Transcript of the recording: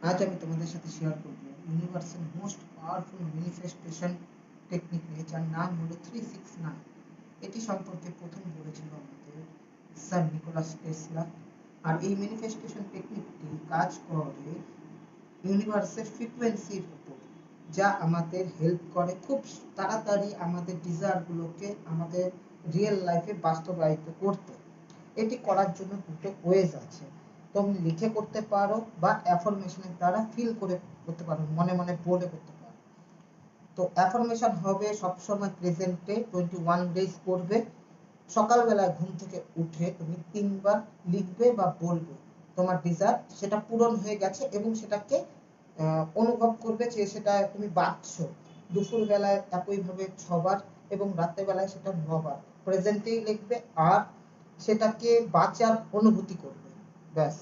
আজ আমি তোমাদের সাথে শেয়ার করব ইউনিভার্সের মোস্ট পাওয়ারফুল ম্যানিফেস্টেশন টেকনিক নিয়ে, যার নাম হলো 369। এটি সম্পর্কে প্রথম বলেছিল আমাদের স্যার নিকোলাস টেসলা। আর এই ম্যানিফেস্টেশন টেকনিকটি কাজ করে ইউনিভার্সের ফ্রিকোয়েন্সির উপর, যা আমাদের হেল্প করে খুব তাড়াতাড়ি আমাদের ডিজায়ারগুলোকে আমাদের রিয়েল লাইফে বাস্তবায়িত করতে। এটি করার জন্য দুটো ওয়েজ আছে। তুমি লিখে করতে পারো বা অ্যাফার্মেশনের দ্বারা ফিল করে করতে পারো, মনে মনে বলে করতে পারো। তো অ্যাফার্মেশন হবে সবসময় প্রেজেন্টে 21 ডেজ করবে। সকালবেলায় ঘুম থেকে উঠে তুমি 3বার লিখবে বা বলবে তোমার ডিজায়ার সেটা পূরণ হয়ে গেছে, এবং সেটাকে অনুভব করবে যে সেটা তুমি বাঁচছো। দুপুর বেলায় একইভাবে 6বার এবং রাতের বেলায় সেটা 9বার প্রেজেন্টেই লিখবে, আর সেটাকে বাঁচার অনুভূতি করবে। ব্যাস।